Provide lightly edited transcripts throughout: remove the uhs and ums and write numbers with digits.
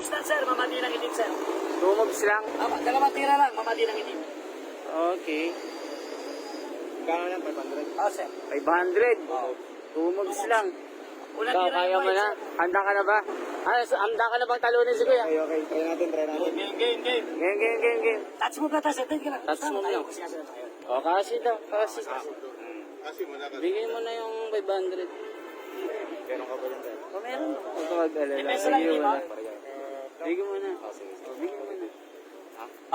moves na, sir. Mamati ng itim, sir. 2 moves lang. Tama, dalawang tira lang. Mamati ng itim. Okay. Gano'n lang, 500. Oh, sir. 500. 2 moves lang. Unang Ikaw, tira kaya ng mo white, na? sir. Handa ka na ba? Handa ka na bang talunin si Kuya? Okay, okay. Try natin, try natin. Game. Game. Touch mo ka, touch. Ito ka lang. Touch mo tayo. lang. Kasi tayo. O, kasi daw. Kasi. Kasi mo na kasi. Bigay mo na yung 500. Meron ka ba dyan, sir? O, meron. Huwag ka mag-alala. Depende lang, Bigay mo di ba? na. Bigay mo na. O, bigay mo na.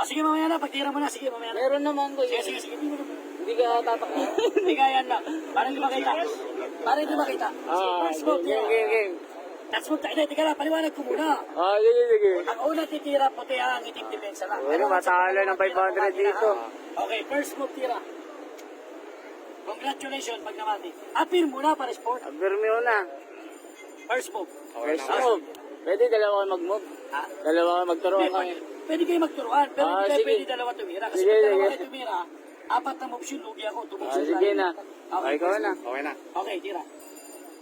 Sige, mamaya na. Pagtira mo na. Sige, mamaya na. Meron naman, Kuya. Sige. Hindi mo na. Hindi ka tatakbo. Hindi kaya na. Parang hindi makita. Parang hindi makita. First move, tira. Game. Touch mo. Hindi, tika lang. Paliwanag ko muna. Sige. Ang una titira, puti ang itim depensa lang. Uy, matalo ng 500 dito. Okay, first move tira. Congratulations pag namati. Appear muna para sport. Abirmi mo na. First move. First move. Pwede dalawa ka mag-move. Ha? Dalawa ka magturuan Hindi, kami. pwede kayo magturuan, pero Ah, hindi kayo sige. pwede dalawa tumira. Kasi Sige, pag dalawa sige. kayo tumira, apat na moves yun, lugi ako. Tumusok Sige na. Okay, Ikaw na. Okay na. Okay, tira.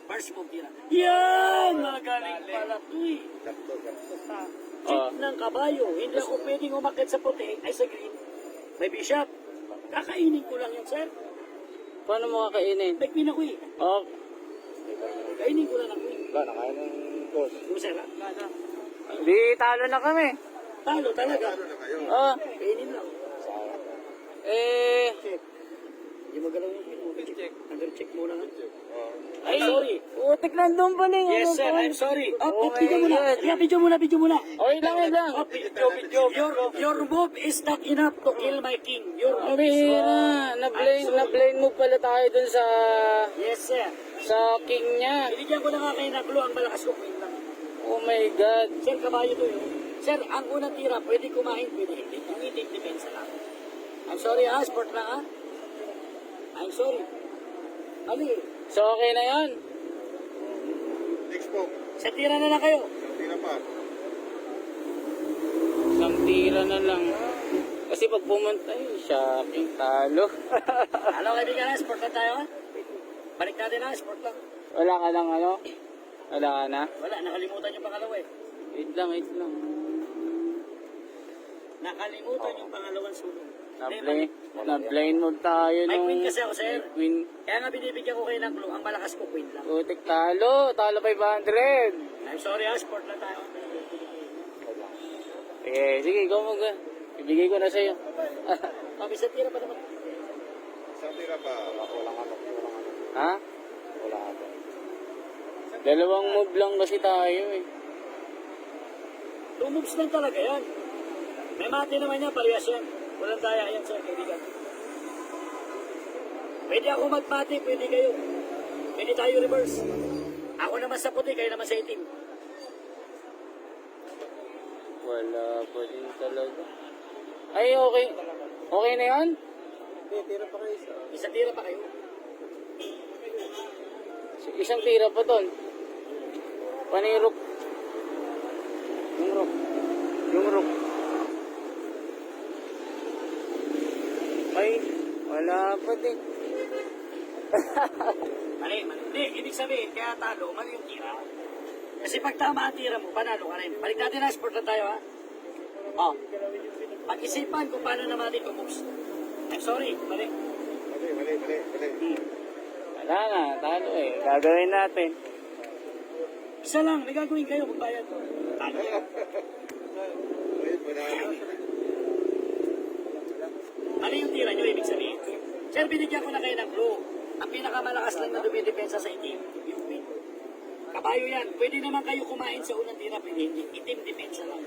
First move, tira. Yan! Magaling pala ito eh. Check Oh. ng kabayo. Hindi ako pwedeng umakit sa puti, ay sa green. May bishop. Kakainin ko lang yun, sir. Paano mo kakainin? May queen ako eh. Oh, Kainin ko lang ang queen. Wala, nakain ng boss. Yung sir, di talo na kami. talo talaga. Oh, Kainin lang. eh, Hindi magalaw yung queen. Check. Under-check muna nga. ay, Sorry. utik nandun pa ning. Yes, sir. I'm sorry. Oh Video my muna. God. Yeah, video muna. Okay lang. Your move is not enough to kill my king. Your Ang move is... bihira. Na-blame mo pala tayo dun sa Yes, sir. king niya. Binigyan ko na nga kayo ng clue. Ang malakas ko queen lang. Oh my God. Sir, kabayo to yun. Sir, ang unang tira, pwede kumain, pwede hindi. Yung itim, depensa lang. I'm sorry ha, sport lang ha. I'm sorry. Ali, So okay na yan. Next po. sa tira na lang kayo. Hindi na pa. Isang tira na lang. Kasi pag pumunta, shocking talo. Ano kaibigan na, sport na tayo ha? Balik natin ha, sport lang. Wala ka lang ano? Wala ka na? Wala, nakalimutan yung pangalawa eh. Wait lang. Nakalimutan yung pangalawang sulong. Na-blind move tayo May nung... queen kasi ako, sir. Queen. Kaya nga binibigyan ko kayo ng clue. Ang malakas ko, queen lang. Utik talo. Talo 500. I'm sorry ha, sport lang tayo. Sige, ikaw mag... Ibigay ko na sa'yo. Kami sa tira pa naman. Sa tira pa. Walang ano. Ha? Wala ano. Dalawang move lang kasi tayo eh. 2 moves lang talaga yan. May mati naman yan, parehas yan. Walang daya yan, sir, kaibigan. Pwede ako magmati, pwede kayo. Pwede tayo reverse. Ako naman sa puti, kayo naman sa itim. Wala pa din talaga. Ay, okay. Okay na yan? Tira pa kayo isa. Isang tira pa kayo. Isang tira pa doon. Panirok. Yung rook. Ay, wala pa din. Mali. Hindi, ibig sabihin, kaya talo, mali yung tira. Kasi pag tama ang tira mo, panalo ka rin. Balik natin na, sport na tayo ha. Oh. Pag-isipan kung paano naman ito moves. I'm sorry, mali. Mali. Wala na, talo eh. Gagawin natin. Isa lang, may gagawin kayo kung bayad ko. Talo. Ano yung tira nyo, ibig sabihin? Sir, binigyan ko na kayo ng clue. Ang pinakamalakas lang na dumidepensa sa itim, yung queen. Kabayo yan. Pwede naman kayo kumain sa unang tira, pwede hindi. Itim depensa lang.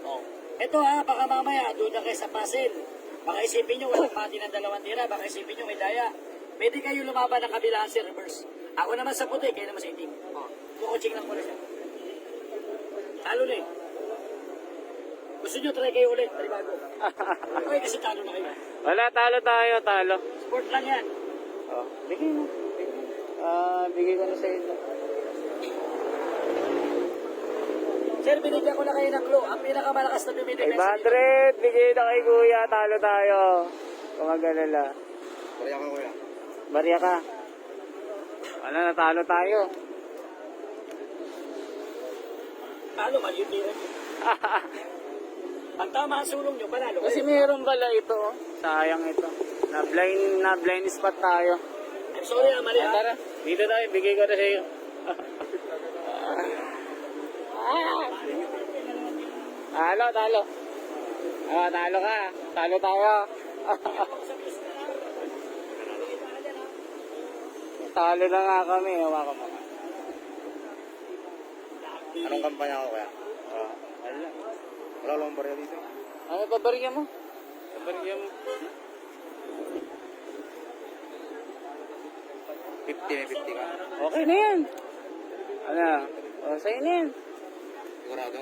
Oh. Ito ha, baka mamaya, doon na kayo sa puzzle. Baka isipin nyo, walang mati ng dalawang tira. Baka isipin nyo, may daya. Pwede kayo lumaban ng kabilaan si reverse. Ako naman sa puti, kayo naman sa itim. Oh. Kukuching lang ko na siya. Talo na eh. Gusto nyo, try kayo ulit. Try bago. Okay, kasi talo na kayo. Wala, talo. Sport lang yan. Oh, bigay mo. Bigay ko na sa inyo. Sir, binigyan ko na kayo ng clue. Ang pinakamalakas na dumidepensa. 500, bigay na kay Kuya. Talo tayo. Kung mag-alala. Kaya ka kuya. Barya ka. Ano, natalo tayo. Talo, mali yung tira nyo. Pag tama ang sulong nyo, panalo Kasi kayo. meron pala ito, oh. Sayang ito. Na blind spot tayo. I'm sorry, mali Ah, ha. tara, dito tayo, bigay ko na sa iyo. Talo, talo. Ah, talo ka. Talo tayo. Talo na nga kami, hawakan mo. Anong kampanya ko kuya? Wala. Wala lang barya dito. Ano, pabarya mo? Pabarya mo. 50 may 50 ka. Okay na yan. Ano? O, sa'yo na yan. Sigurado?